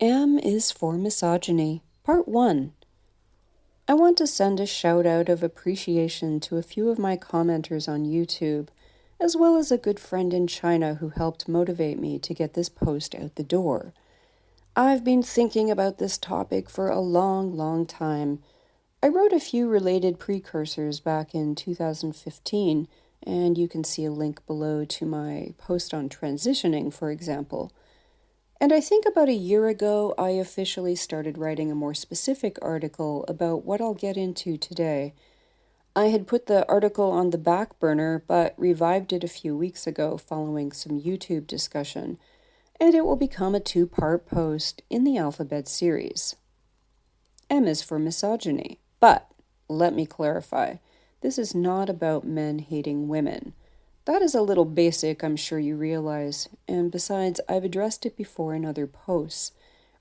M is for Misogyny, Part 1. I want to send a shout out of appreciation to a few of my commenters on YouTube, as well as a good friend in China who helped motivate me to get this post out the door. I've been thinking about this topic for a long time. I wrote a few related precursors back in 2015, and you can see a link below to my post on transitioning, for example. And I think about a year ago, I officially started writing a more specific article about what I'll get into today. I had put the article on the back burner, but revived it a few weeks ago following some YouTube discussion, and it will become a 2-part post in the alphabet series. M is for misogyny, but let me clarify, this is not about men hating women. That is a little basic, I'm sure you realize, and besides, I've addressed it before in other posts.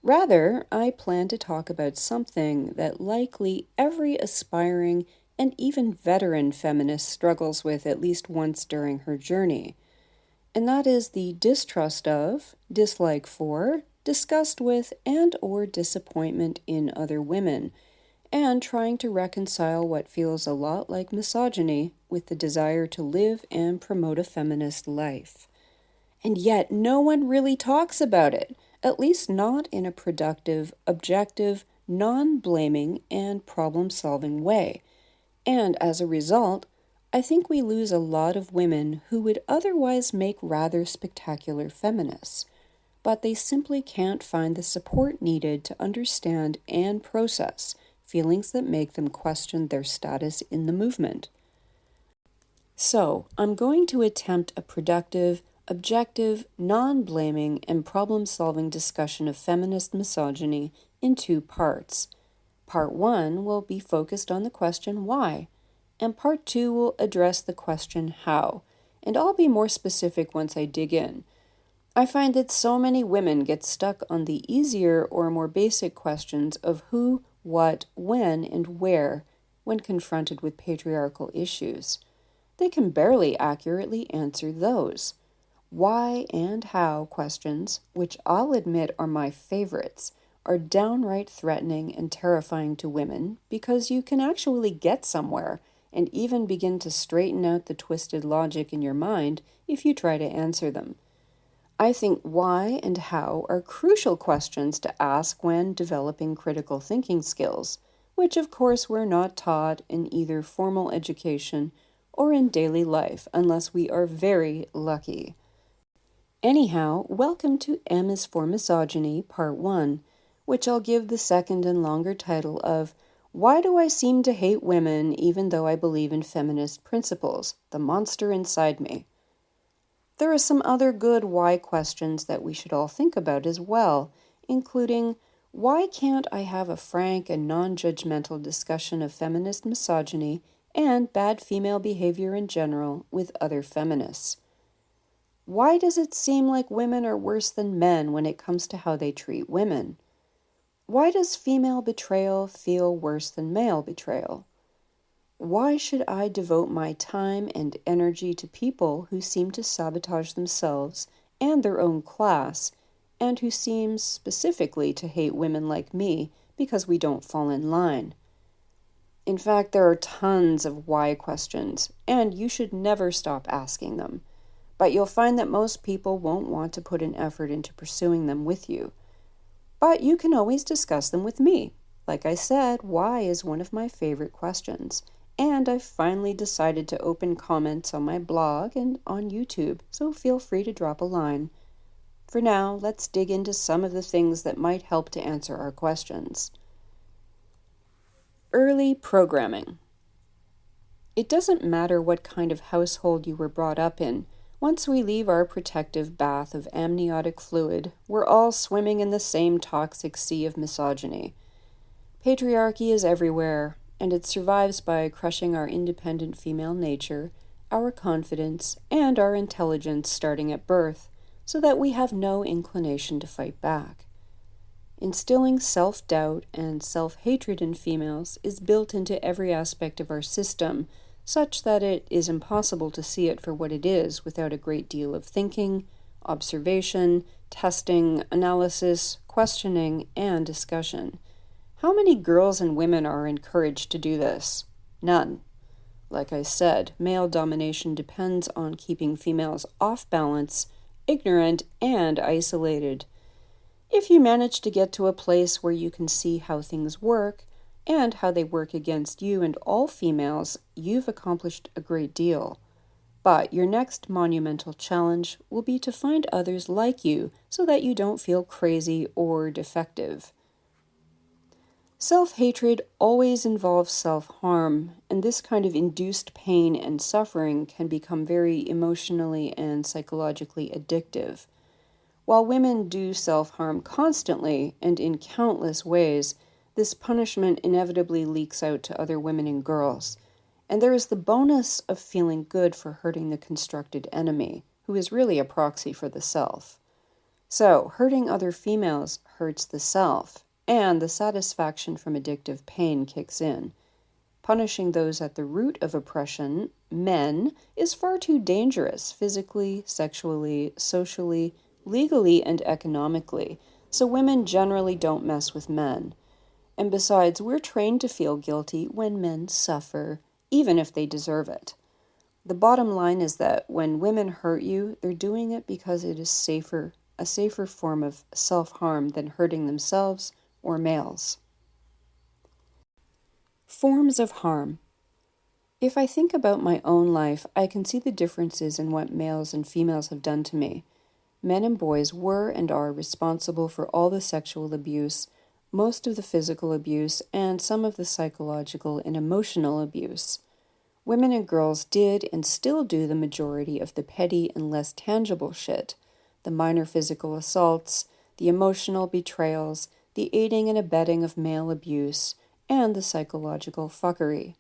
Rather, I plan to talk about something that likely every aspiring and even veteran feminist struggles with at least once during her journey. And that is the distrust of, dislike for, disgust with, and/or disappointment in other women, and trying to reconcile what feels a lot like misogyny with the desire to live and promote a feminist life. And yet, no one really talks about it, at least not in a productive, objective, non-blaming, and problem-solving way. And as a result, I think we lose a lot of women who would otherwise make rather spectacular feminists, but they simply can't find the support needed to understand and process feelings that make them question their status in the movement. So, I'm going to attempt a productive, objective, non-blaming, and problem-solving discussion of feminist misogyny in 2 parts. Part 1 will be focused on the question why, and Part 2 will address the question how, and I'll be more specific once I dig in. I find that so many women get stuck on the easier or more basic questions of who, what, when, and where when confronted with patriarchal issues. They can barely accurately answer those. Why and how questions, which I'll admit are my favorites, are downright threatening and terrifying to women because you can actually get somewhere and even begin to straighten out the twisted logic in your mind if you try to answer them. I think why and how are crucial questions to ask when developing critical thinking skills, which of course we're not taught in either formal education or in daily life unless we are very lucky. Anyhow, welcome to M is for Misogyny, Part 1, which I'll give the second and longer title of Why Do I Seem to Hate Women Even Though I Believe in Feminist Principles? The Monster Inside Me. There are some other good why questions that we should all think about as well, including why can't I have a frank and non-judgmental discussion of feminist misogyny and bad female behavior in general with other feminists? Why does it seem like women are worse than men when it comes to how they treat women? Why does female betrayal feel worse than male betrayal? Why should I devote my time and energy to people who seem to sabotage themselves and their own class, and who seem specifically to hate women like me because we don't fall in line? In fact, there are tons of why questions, and you should never stop asking them. But you'll find that most people won't want to put an effort into pursuing them with you. But you can always discuss them with me. Like I said, why is one of my favorite questions. And I've finally decided to open comments on my blog and on YouTube, so feel free to drop a line. For now, let's dig into some of the things that might help to answer our questions. Early programming. It doesn't matter what kind of household you were brought up in. Once we leave our protective bath of amniotic fluid, we're all swimming in the same toxic sea of misogyny. Patriarchy is everywhere, and it survives by crushing our independent female nature, our confidence, and our intelligence starting at birth, so that we have no inclination to fight back. Instilling self-doubt and self-hatred in females is built into every aspect of our system, such that it is impossible to see it for what it is without a great deal of thinking, observation, testing, analysis, questioning, and discussion. How many girls and women are encouraged to do this? None. Like I said, male domination depends on keeping females off balance, ignorant, and isolated. If you manage to get to a place where you can see how things work and how they work against you and all females, you've accomplished a great deal. But your next monumental challenge will be to find others like you so that you don't feel crazy or defective. Self-hatred always involves self-harm, and this kind of induced pain and suffering can become very emotionally and psychologically addictive. While women do self-harm constantly and in countless ways, this punishment inevitably leaks out to other women and girls. And there is the bonus of feeling good for hurting the constructed enemy, who is really a proxy for the self. So, hurting other females hurts the self, and the satisfaction from addictive pain kicks in. Punishing those at the root of oppression, men, is far too dangerous physically, sexually, socially, legally, and economically, so women generally don't mess with men. And besides, we're trained to feel guilty when men suffer, even if they deserve it. The bottom line is that when women hurt you, they're doing it because it is a safer form of self-harm than hurting themselves or males. Forms of harm. If I think about my own life, I can see the differences in what males and females have done to me. Men and boys were and are responsible for all the sexual abuse, most of the physical abuse, and some of the psychological and emotional abuse. Women and girls did and still do the majority of the petty and less tangible shit, the minor physical assaults, the emotional betrayals, the aiding and abetting of male abuse, and the psychological fuckery.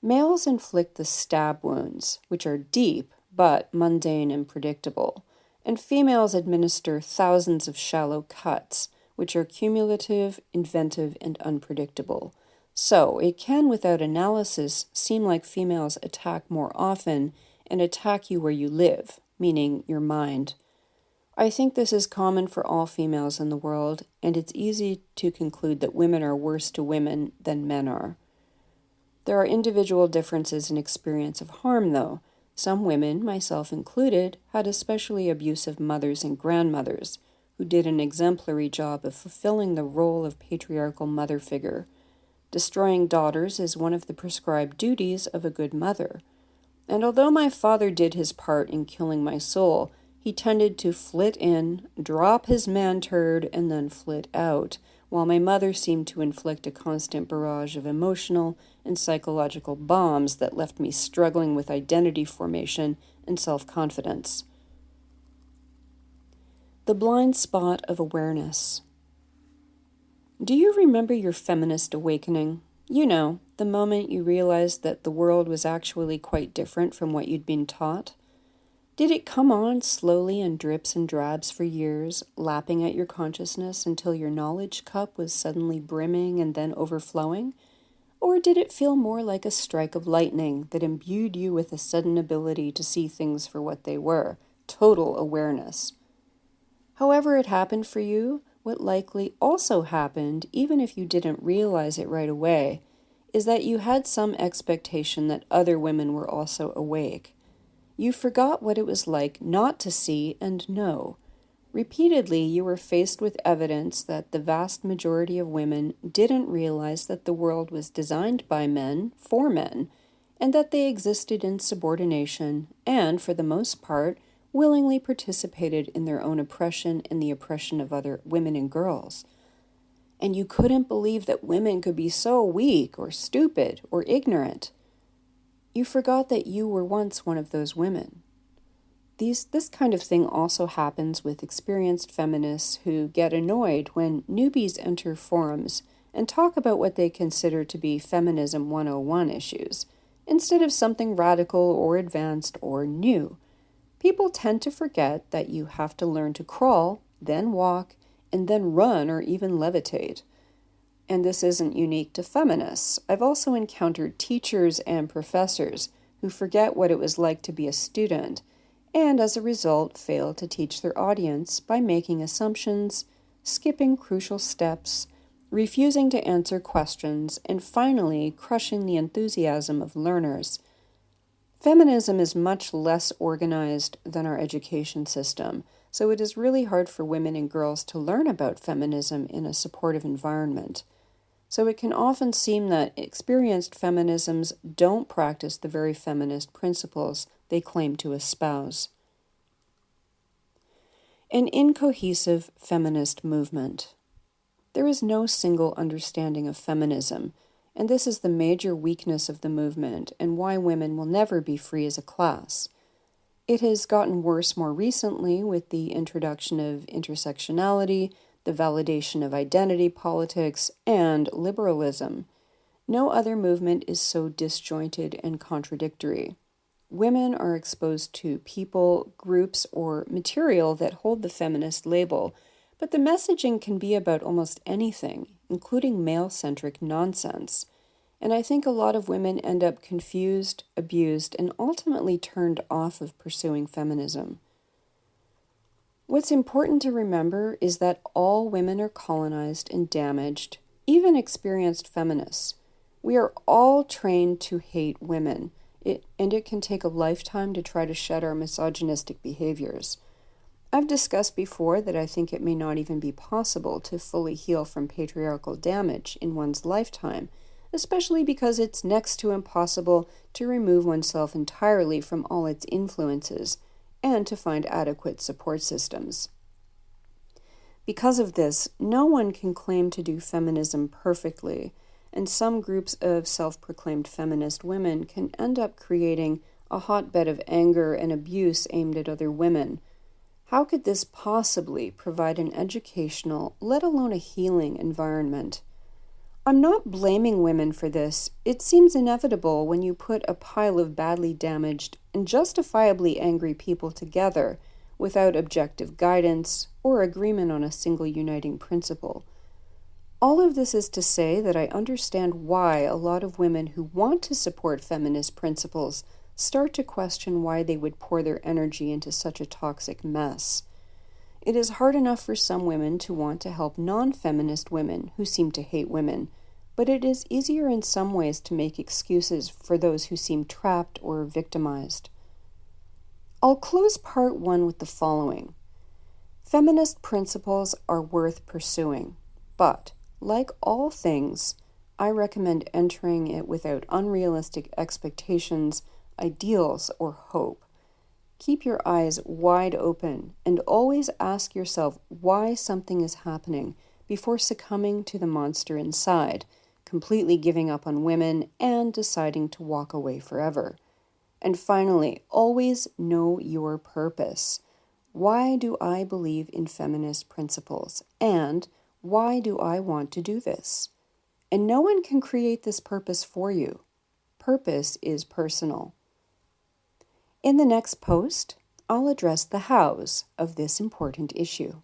Males inflict the stab wounds, which are deep but mundane and predictable, and females administer thousands of shallow cuts, which are cumulative, inventive, and unpredictable. So, it can, without analysis, seem like females attack more often and attack you where you live, meaning your mind. I think this is common for all females in the world, and it's easy to conclude that women are worse to women than men are. There are individual differences in experience of harm, though. Some women, myself included, had especially abusive mothers and grandmothers, who did an exemplary job of fulfilling the role of patriarchal mother figure. Destroying daughters is one of the prescribed duties of a good mother. And although my father did his part in killing my soul, he tended to flit in, drop his man turd, and then flit out, while my mother seemed to inflict a constant barrage of emotional and psychological bombs that left me struggling with identity formation and self-confidence. The blind spot of awareness. Do you remember your feminist awakening? You know, the moment you realized that the world was actually quite different from what you'd been taught? Did it come on slowly in drips and drabs for years, lapping at your consciousness until your knowledge cup was suddenly brimming and then overflowing? Or did it feel more like a strike of lightning that imbued you with a sudden ability to see things for what they were, total awareness? However it happened for you, what likely also happened, even if you didn't realize it right away, is that you had some expectation that other women were also awake. You forgot what it was like not to see and know. Repeatedly, you were faced with evidence that the vast majority of women didn't realize that the world was designed by men for men, and that they existed in subordination and, for the most part, willingly participated in their own oppression and the oppression of other women and girls. And you couldn't believe that women could be so weak or stupid or ignorant. You forgot that you were once one of those women. This kind of thing also happens with experienced feminists who get annoyed when newbies enter forums and talk about what they consider to be Feminism 101 issues, instead of something radical or advanced or new. People tend to forget that you have to learn to crawl, then walk, and then run or even levitate. And this isn't unique to feminists. I've also encountered teachers and professors who forget what it was like to be a student and as a result fail to teach their audience by making assumptions, skipping crucial steps, refusing to answer questions, and finally crushing the enthusiasm of learners. Feminism is much less organized than our education system, so it is really hard for women and girls to learn about feminism in a supportive environment. So it can often seem that experienced feminisms don't practice the very feminist principles they claim to espouse. An incohesive feminist movement. There is no single understanding of feminism, and this is the major weakness of the movement and why women will never be free as a class. It has gotten worse more recently with the introduction of intersectionality, the validation of identity politics, and liberalism. No other movement is so disjointed and contradictory. Women are exposed to people, groups, or material that hold the feminist label, but the messaging can be about almost anything, including male-centric nonsense. And I think a lot of women end up confused, abused, and ultimately turned off of pursuing feminism. What's important to remember is that all women are colonized and damaged, even experienced feminists. We are all trained to hate women, and it can take a lifetime to try to shed our misogynistic behaviors. I've discussed before that I think it may not even be possible to fully heal from patriarchal damage in one's lifetime, especially because it's next to impossible to remove oneself entirely from all its influences and to find adequate support systems. Because of this, no one can claim to do feminism perfectly, and some groups of self-proclaimed feminist women can end up creating a hotbed of anger and abuse aimed at other women. How could this possibly provide an educational, let alone a healing environment? I'm not blaming women for this. It seems inevitable when you put a pile of badly damaged and justifiably angry people together without objective guidance or agreement on a single uniting principle. All of this is to say that I understand why a lot of women who want to support feminist principles start to question why they would pour their energy into such a toxic mess. It is hard enough for some women to want to help non-feminist women who seem to hate women, but it is easier in some ways to make excuses for those who seem trapped or victimized. I'll close part one with the following. Feminist principles are worth pursuing, but, like all things, I recommend entering it without unrealistic expectations, ideals, or hope. Keep your eyes wide open and always ask yourself why something is happening before succumbing to the monster inside, completely giving up on women, and deciding to walk away forever. And finally, always know your purpose. Why do I believe in feminist principles? And why do I want to do this? And no one can create this purpose for you. Purpose is personal. In the next post, I'll address the hows of this important issue.